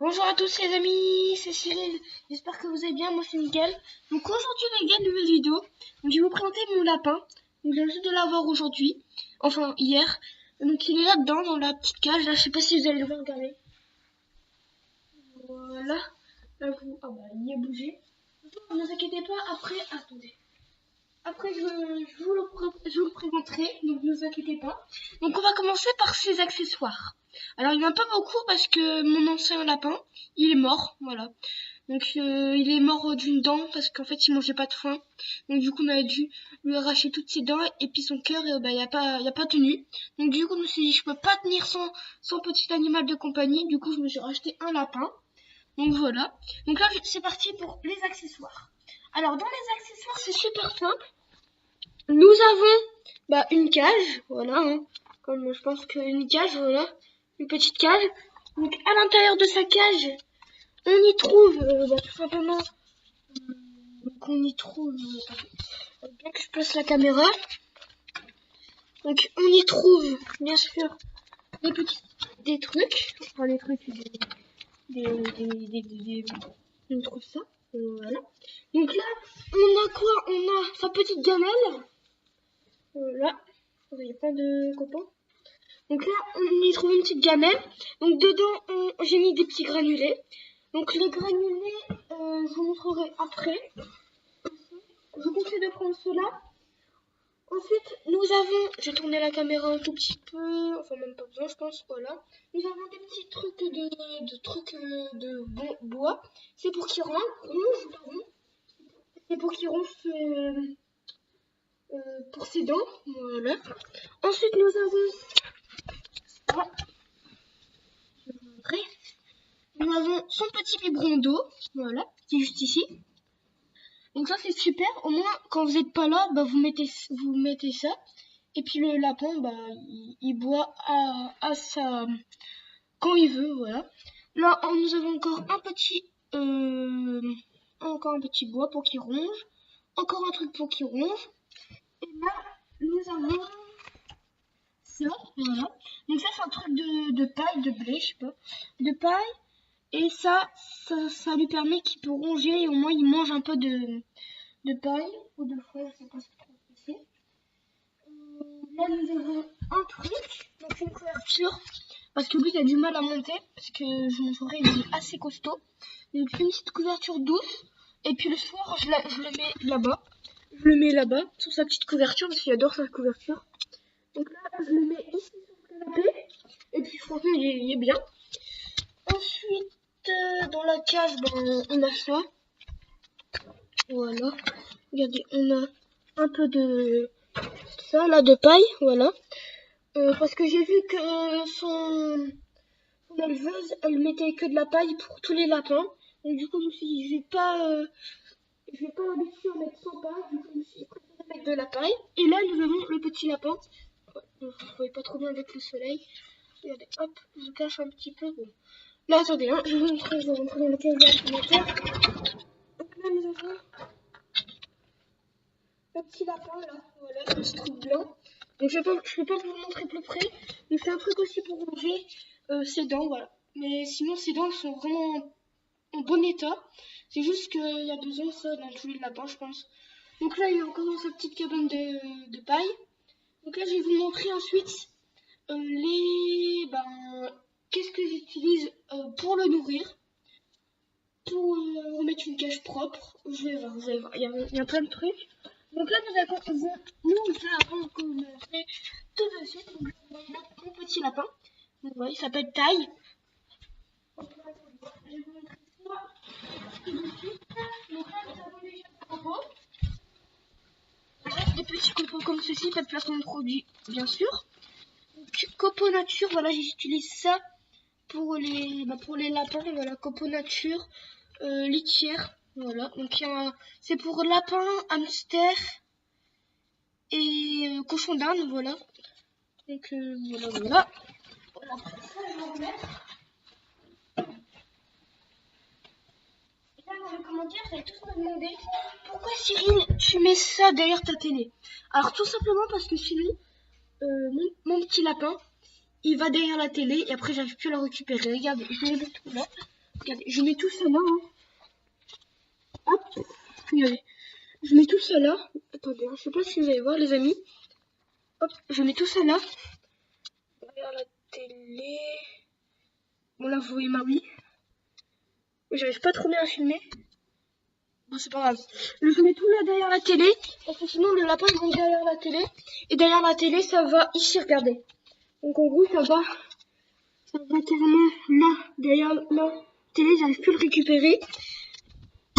Bonjour à tous les amis, c'est Cyril, j'espère que vous allez bien, moi c'est Miguel. Donc aujourd'hui les gars, nouvelle vidéo, donc je vais vous présenter mon lapin, donc je viens juste de l'avoir aujourd'hui, enfin hier, donc il est là-dedans dans la petite cage, là je sais pas si vous allez le voir, regardez. Voilà, là vous, il est bougé, ne vous inquiétez pas, après, attendez. Après, je vous le présenterai, donc ne vous inquiétez pas. Donc, on va commencer par ses accessoires. Alors, il n'y en a pas beaucoup parce que mon ancien lapin, il est mort, voilà. Donc, il est mort d'une dent parce qu'en fait, il mangeait pas de foin. Donc, du coup, on a dû lui arracher toutes ses dents et puis son cœur, il n'y a pas tenu. Donc, du coup, je me suis dit, je peux pas tenir son petit animal de compagnie. Du coup, je me suis racheté un lapin. Donc, voilà. Donc là, c'est parti pour les accessoires. Alors, dans les accessoires, c'est super simple. Nous avons une cage, voilà, hein, comme je pense qu'une cage, voilà, une petite cage. Donc à l'intérieur de sa cage, on y trouve tout simplement, donc on y trouve, bien que je place la caméra. Donc on y trouve bien sûr des trucs, enfin des trucs, on trouve ça, voilà. Donc là, on a quoi? On a sa petite gamelle. Là, il n'y a pas de copain. Donc là, on y trouve une petite gamelle. Donc dedans, j'ai mis des petits granulés. Donc les granulés, je vous montrerai après. Je vous conseille de prendre cela. Ensuite, nous avons, j'ai tourné la caméra un tout petit peu, enfin même pas besoin, je pense, voilà. Nous avons des petits trucs de bois. C'est pour qu'il ronge, pardon. C'est pour qu'il ronge pour ses dents, voilà. Ensuite, nous avons ça. Je vais vous montrer. Nous avons son petit biberon d'eau, voilà, qui est juste ici. Donc ça c'est super, au moins quand vous n'êtes pas là, vous mettez ça. Et puis le lapin, il boit à sa... quand il veut, voilà. Là, nous avons encore un petit bois pour qu'il ronge. Encore un truc pour qu'il ronge. Et là, nous avons ça, voilà. Donc ça c'est un truc de paille, de blé, je sais pas, de paille. Et ça lui permet qu'il peut ronger et au moins il mange un peu de paille ou de foin, je sais pas ce que c'est. Là nous avons un truc, donc une couverture, parce que lui il a du mal à monter, parce que je montrerai, il est assez costaud. Donc une petite couverture douce, et puis le soir je le mets là-bas. Je le mets là-bas, sur sa petite couverture, parce qu'il adore sa couverture. Donc là je le mets ici sur le canapé, et puis franchement il est bien. Ensuite, dans la cage, on a ça. Voilà. Regardez, on a un peu de ça, là, de paille, voilà. Parce que j'ai vu que son éleveuse, elle mettait que de la paille pour tous les lapins. Donc du coup, je me suis dit, je vais pas m'habituer à mettre sans paille. Du coup, je me suis préféré mettre de la paille. Et là, nous avons le petit lapin. Vous ne voyez pas trop bien avec le soleil. Regardez, hop, je cache un petit peu. Bon. Là, attendez, hein, je vais vous montrer dans le casier alimentaire. Donc là, nous avons le petit lapin, là, voilà, le petit truc blanc. Donc je peux pas vous le montrer plus près. Donc c'est un truc aussi pour ranger ses dents, voilà. Mais sinon, ses dents, elles sont vraiment en bon état. C'est juste qu'il y a besoin de ça dans tous les lapins, je pense. Donc là, il y a encore sa petite cabane de paille. Donc là, je vais vous montrer ensuite qu'est-ce que j'utilise pour le nourrir, pour remettre une cage propre. Vous allez voir, il y a plein de trucs. Donc là, nous avons commencé tout de suite. Donc, je vais mettre mon petit lapin. Donc voilà, il s'appelle Taille. Donc là, je vais vous montrer ça tout de suite. Donc là, nous avons déjà des copeaux. Voilà, des petits copeaux comme ceci, pas de placement de produit, bien sûr. Donc, copeaux nature, voilà, j'utilise ça pour les lapins. Voilà, copeaux nature, litière. Voilà, donc c'est pour lapin, hamster et cochon d'Inde, voilà. Donc voilà. Voilà, ça, je vais remettre. Et là, dans les commentaires, vous allez tous me demander pourquoi Cyril, tu mets ça derrière ta télé. Alors tout simplement parce que sinon, mon petit lapin, il va derrière la télé et après j'arrive plus à le récupérer. Regardez, je mets le tout là. Regardez, je mets tout ça là. Hein. Hop, regardez. Je mets tout ça là. Attendez, hein, je sais pas si vous allez voir les amis. Hop, je mets tout ça là. Derrière la télé. Bon là vous voyez ma oui. J'arrive pas trop bien à filmer. Bon c'est pas grave. Je mets tout là derrière la télé. Parce que sinon le lapin il va derrière la télé. Et derrière la télé ça va ici, regardez. Donc en gros ça va carrément là, derrière la télé, j'arrive plus à le récupérer.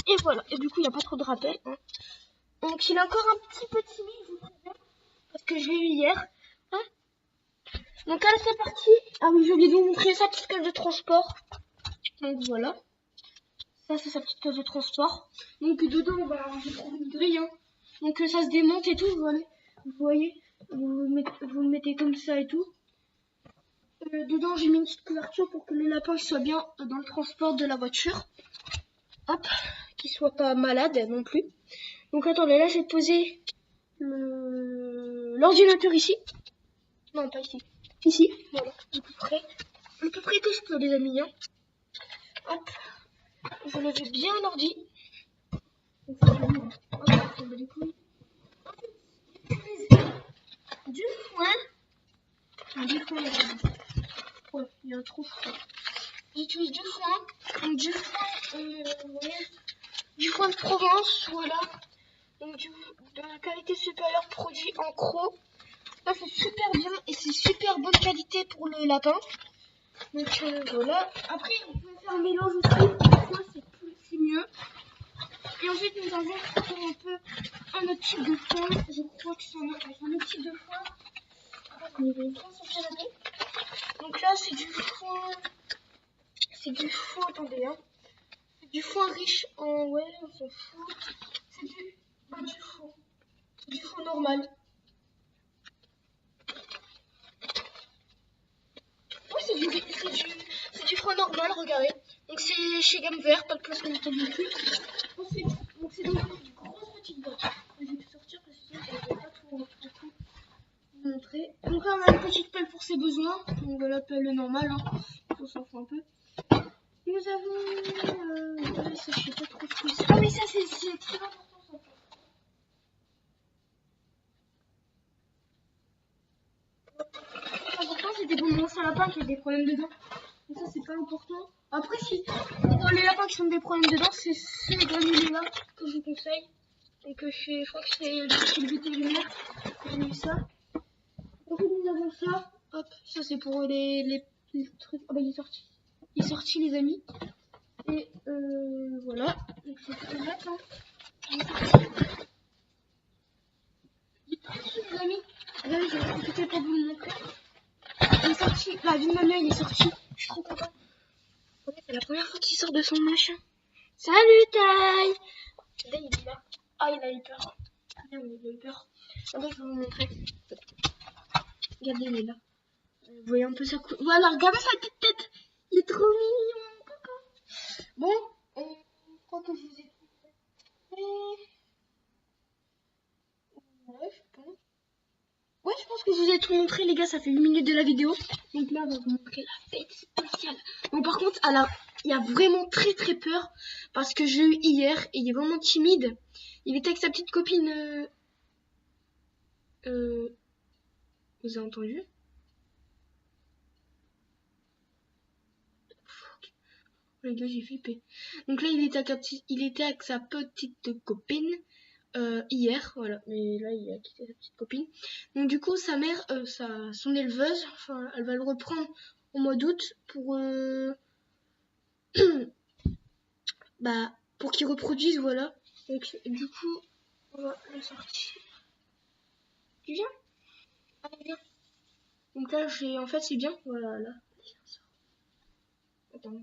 Et voilà, et du coup il n'y a pas trop de rappel. Hein. Donc il est encore un petit peu timide, je vous préviens. Parce que je l'ai eu hier. Hein. Donc allez c'est parti. Ah oui, j'ai oublié de vous montrer sa petite cage de transport. Donc voilà. Ça c'est sa petite cage de transport. Donc dedans, bah, je trouve une grille. Hein. Donc ça se démonte et tout, voilà. Vous voyez, vous le mettez comme ça et tout. Dedans j'ai mis une petite couverture pour que le lapin soit bien dans le transport de la voiture. Hop, qu'il soit pas malade non plus. Donc attendez, là j'ai posé l'ordinateur ici. Non, pas ici. Ici, voilà, à peu près que je peux les amis. Hein. Hop, je lève bien l'ordi. Du foin. Du foin, ouais, il y a un trou. J'utilise du foin. Donc du foin, vous voyez, du foin de Provence, voilà. Donc de la qualité supérieure produit en croc. Ça c'est super bien et c'est super bonne qualité pour le lapin. Donc voilà. Après on peut faire un mélange aussi. C'est mieux. Et ensuite nous avons un peu un autre type de foin. Je crois que c'est un autre type de foin. Donc là c'est du foin. C'est du foin, attendez hein. C'est du foin riche en. Ouais, on s'en fout. C'est du foin. Du foin normal. Oui, c'est du foin normal, regardez. Donc c'est chez Gamme Vert, pas de place qu'on entend non plus. Ensuite, donc c'est dans une grosse petite boîte. Je vais tout sortir parce que sinon je ne vais pas tout vous montrer. Donc là on a une petite pelle pour ses besoins. Donc voilà, pelle normale, hein. On s'en fout un peu. Nous avons... ça, je sais pas trop ce que c'est. Ah oui, ça c'est très important ça. Important, c'est des bonbons à lapin qui a des problèmes dedans. Mais ça c'est pas important. Après si pour les lapins qui ont des problèmes dedans, c'est ces granulés là que je vous conseille. Et que je crois que c'est le vétérinaire que j'ai eu ça. Ensuite nous avons ça. Hop, ça c'est pour les trucs. Ah bah il est sorti. Il est sorti les amis. Et voilà. Donc c'est très bien. Hein. Les amis, là je vais profiter pour vous le montrer. Il est sorti. La vie de ma mère il est sorti. Je suis trop contente. C'est la première fois qu'il sort de son machin. Salut Taille. Là il est là. Ah il a eu peur. Merde, il a eu peur. Attends, je vais vous montrer. Regardez, il est là. Vous voyez un peu sa coupe. Voilà, regardez sa petite tête. Il est trop mignon. Bon, je crois que je vous ai tout fait. Ouais, je pense. Ouais, je pense que je vous ai tout montré, les gars. Ça fait 8 minutes de la vidéo. Donc là, on va vous montrer la fête spéciale. Bon, par contre, il a vraiment très très peur. Parce que je l'ai eu hier et il est vraiment timide. Il était avec sa petite copine. Vous avez entendu? Les gars, j'ai flippé. Donc là, il était avec sa petite copine hier, voilà. Mais là, il a quitté sa petite copine. Donc du coup, sa mère, son éleveuse, enfin, elle va le reprendre au mois d'août pour bah pour qu'il reproduise, voilà. Donc du coup, on va le sortir. Tu viens? Allez, viens. Donc là, en fait, c'est bien. Voilà, là. Attends,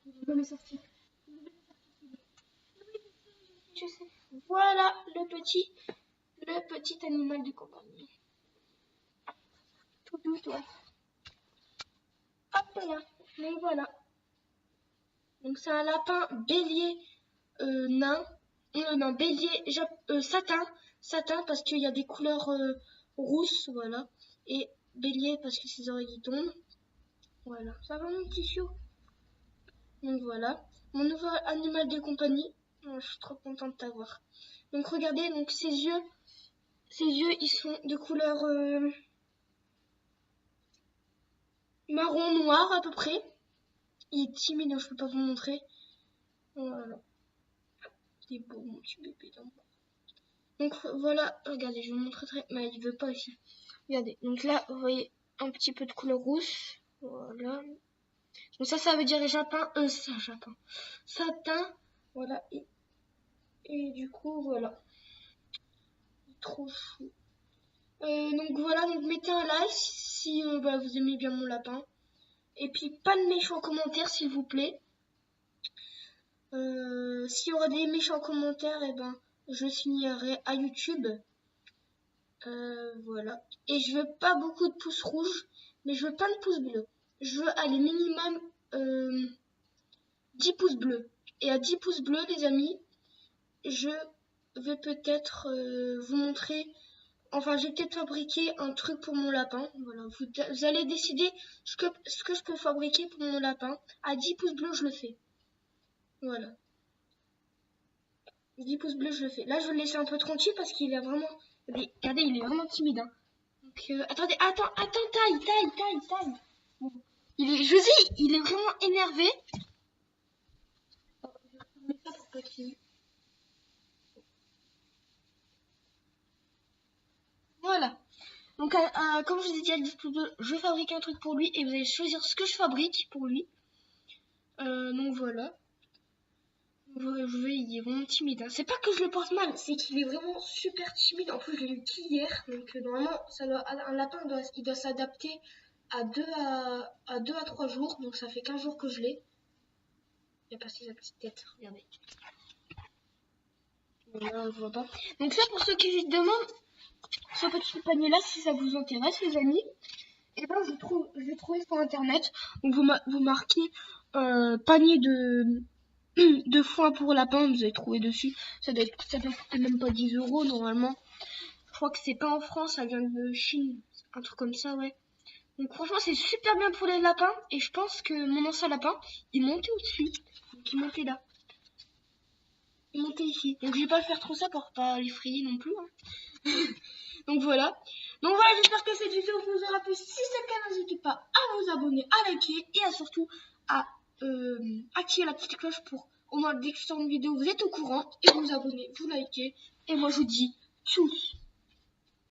je vais le sortir. Je sais. Voilà le petit animal de compagnie. Tout doux, toi. Hop là. Donc voilà. Donc c'est un lapin bélier nain. Non, bélier satin parce qu'il y a des couleurs rousses, voilà. Et bélier parce que ses oreilles tombent. Voilà. Ça va mon petit chiot? Donc voilà, mon nouvel animal de compagnie. Oh, je suis trop contente de t'avoir. Donc regardez, donc ses yeux ils sont de couleur marron noir à peu près. Il est timide, donc je peux pas vous montrer. Voilà, il est beau mon petit bébé. Donc voilà, regardez, je vous montrerai, mais il veut pas aussi. Regardez, donc là vous voyez un petit peu de couleur rouge. Voilà. Donc ça veut dire satin. Voilà. Et du coup, voilà. Trop chou. Donc voilà, donc mettez un like si vous aimez bien mon lapin. Et puis pas de méchants commentaires s'il vous plaît. S'il y aura des méchants commentaires, et ben je signerai à YouTube. Voilà. Et je veux pas beaucoup de pouces rouges, mais je veux pas de pouces bleus. Je veux aller minimum 10 pouces bleus. Et à 10 pouces bleus, les amis, je vais peut-être vous montrer. Enfin, j'ai peut-être fabriqué un truc pour mon lapin. Voilà, vous allez décider ce que je peux fabriquer pour mon lapin. À 10 pouces bleus, je le fais. Voilà. 10 pouces bleus, je le fais. Là, je vais le laisser un peu tranquille parce qu'il est vraiment... Regardez, il est vraiment timide. Hein. Donc, attendez, taille. Bon. Je vous dis, il est vraiment énervé. Voilà. Donc, comme je vous ai dit, à 10 pouces bleus, je fabrique un truc pour lui et vous allez choisir ce que je fabrique pour lui. Donc, voilà. Il est vraiment timide. Hein. C'est pas que je le porte mal, c'est qu'il est vraiment super timide. En plus, je l'ai eu qu'hier. Donc, normalement, un lapin, il doit s'adapter à 2 à 3 jours. Donc, ça fait 15 jours que je l'ai. Il a passé sa petite tête. Regardez. Voilà, on le voit pas. Donc, ça, pour ceux qui se demandent, ce petit panier-là, si ça vous intéresse, les amis, et ben, je l'ai trouvé sur internet. Donc, vous marquez panier de foin pour lapin, vous avez trouvé dessus. Ça doit coûter même pas 10 € normalement. Je crois que c'est pas en France, ça vient de Chine, un truc comme ça, ouais. Donc franchement, c'est super bien pour les lapins. Et je pense que mon ancien lapin, il montait au-dessus. Donc il montait là. Il montait ici. Donc je vais pas le faire trop ça pour pas l'effrayer non plus. Hein. Donc voilà. Donc voilà, j'espère que cette vidéo vous aura plu. Si c'est le cas, n'hésitez pas à vous abonner, à liker et à surtout à activer la petite cloche pour au moins dès que je sors une vidéo, vous êtes au courant et vous vous abonnez, vous likez. Et moi je vous dis tchuss.